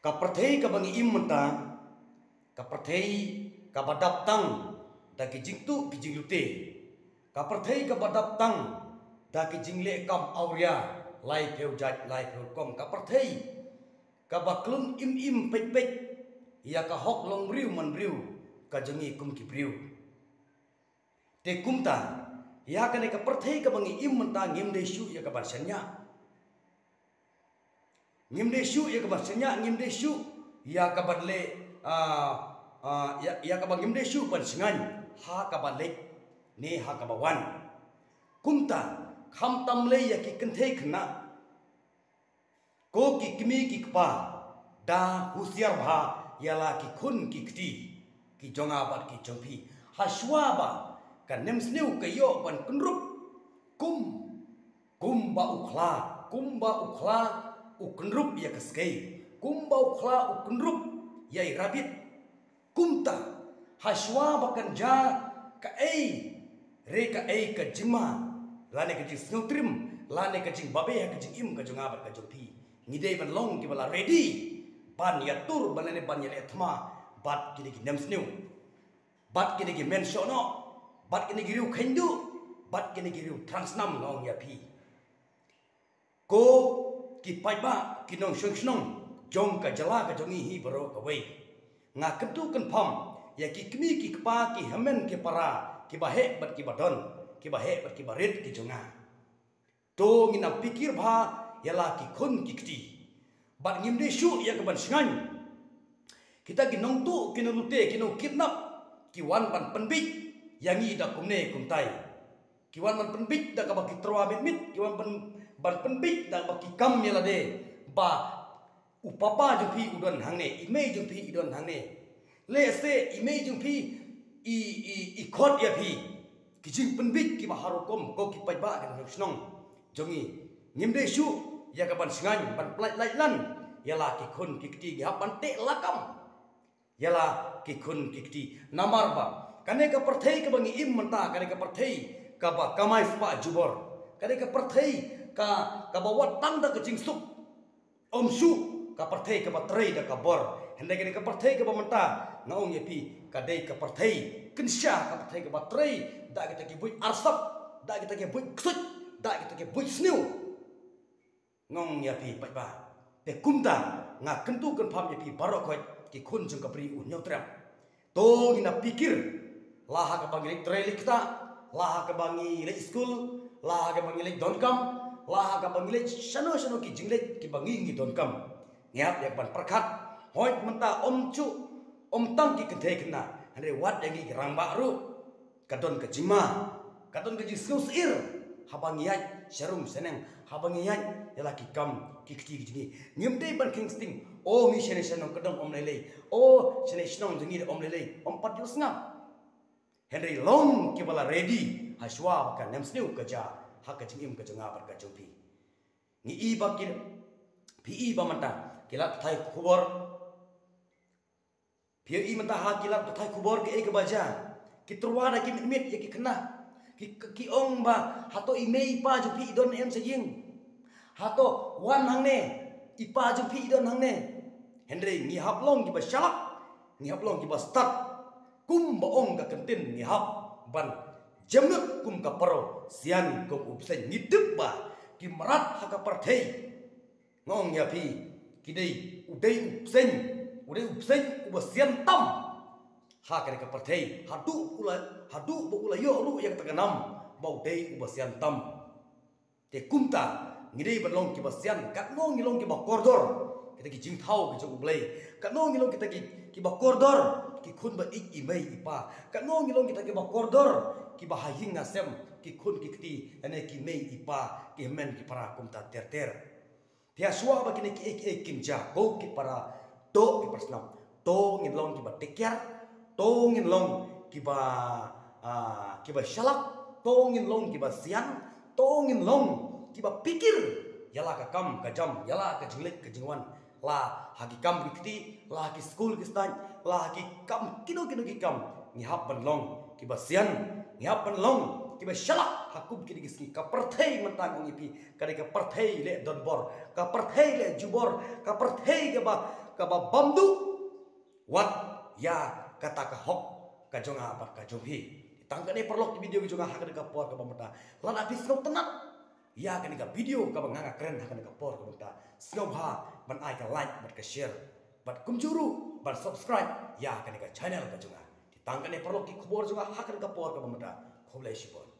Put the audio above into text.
ka perthei ka bangi im mentang ka perthei ka badap tang da ki jingtu ki jinglute ka perthei ka badap tang da ki jingle kam auria lai pheu jat lai pheu kom ka perthei ka baklung im pet pet ya ka hok long riu man riu ka jangi kum ki riu te kumta ya ka ne ka perthei ka bangi im mentang ngim de shu ya ka ban sanya ngim de shu ya ka ban sanya ngim de shu ya ka ban le ya ka ban ngim de shu ban singan ha ka ban le ne ha ka ba wan kumta kham tam le ya ki kenthe khna ko ki kimi ki kpa da husiar bha yala ki khun ki kti ki jonga bat ki jongpi haswa ba kan nem sneu ka yo ban kunrup kumba ukhla ukunrup ya kaskei kumba ukhla ukunrup ya rabit kumta haswa bakan ja ka re ka ka jima lane ka jing snutrim lane ka jing babe ka jing im ka jonga bat ka jongpi ngidei ban long ki bala ready ban ya tur balane ban ya thma bat ki nem sneu bat ki ki men shono bat ki riu khendu bat ki riu transnam ngong ya pi ko ki pai ba ki nong shong jong ka jala ka jongi hi baro ka wei nga kentu kan pham ya ki kmi ki kpa ki hamen ki para ki bahe bat ki badon ki bahe bat ki barit ki jonga to ngina pikir bha yala ki khun ki kti bat ngim de shu ya ka ban singan kita ki nong tu ki no lute ki no kidnap ki wan ban penbit yangi da kumne kumtai ki wan ban penbit da ka ba ki troa mit ki wan ban penbit da ba ki kam yala de ba upapa jumpi udon hangne ime jumpi idon hangne le se ime jumpi i khot ya pi ki jing penbit ki ba harukom ko ki pai ba ka snong jongi ngimde shu ya ka ban singan ban plai lai lan yala ki khun ki kti gi ban te lakam yala ki khun ki kti namar ba kane ka perthei ka bangi im menta kane ka perthei ka ba kamai spa jubor kane ka perthei ka ba wat tang da ka jing suk om su ka perthei ka ba trei da ka bor hende kane ka perthei ka ba menta ngaung ye pi ka dei ka perthei kinsha ka perthei ka ba trei da kita ki bui arsap da kita ki bui ksut da kita ki bui sneu ngong ya pi pai ba te kumta nga kentu kan pham ye pi barok khoi ki khun jung ka pri u nyau tram to ina pikir laha ka bangi trailik ta laha ka bangi le school laha ka bangi le donkam laha ka bangi le shano ki jingle ki bangi ngi donkam ngiap yak ban perkhat hoi menta om chu om tam ki kethe khna hande wat yangi rangba ru kadon ka jima kadon ka jisu sir habangi yai sharum seneng habangi yai yala ki kam ki kti ki jingi nyimde ban kingsting o mi shene shanong kadong om lele o shene shanong jingi om lele om pat yus ngam Henry long ki bala ready haswa ka nem sneu ka ja ha ka jingim ka jonga bar ka jompi ni i ba ki pi ba mata kilap thai khubor pi i mata ha kilap thai khubor ke ek baja ki turwa da ki mit ya ki khna ki ong ba hato i mei pa ju pi don em saying hato wan hang ne i pa ju pi don hang ne Henry ni hap long ki ba shalak ni hap long ki ba start kum ba ong ka kantin ni hap ban jamnut kum ka paro sian kum upsen ni tup ba ki marat ha ka parthei ngong ya pi ki dei udei upsen uba sian tam ha ka ka parthei hadu ba ula yo ru yang taganam ba udei uba sian tam te kumta ngidei ban long ki ba sian kat ngong ni long ki ba kordor kita ki jing thau ki jong blei kat ngong ni long kita ki ba kordor ki khun ba ik imei ipa ka ngong ilong kita ki ba kordor ki ba haying ngasem ki khun ki kti ane ki mei ipa ki men ki para kum ta ter tia suwa ba ki ek kinja go ki para to ki paslam to ngilong ki ba tekyar to ngilong ki ba shalak to ngilong ki ba sian to ngilong ki ba pikir yala ka kam ka jam yala ka jinglik ka jingwan la haki kam kiti la haki school ki stan la haki kam kino ki kam ni hap ban long ki basian ni hap ban long kiba shalak hakum kini giski ka perthei mentang ngipi kani ka perthei le donbor ka perthei le jubor ka perthei ka ba bamdu wat ya kata ka hok ka jonga apa ka jomhi tangkane perlok video jonga hakan ka por ka bamata lan abis kau tenat ya kani ka video ka banganga keren hakan ka por ka bamata snow ha ban ai ka like ban ka share ban kumjuru ban subscribe ya kani ka channel ka jonga tangkane perlok ki khobor jonga hakan ka por ka bamata khoblai sibon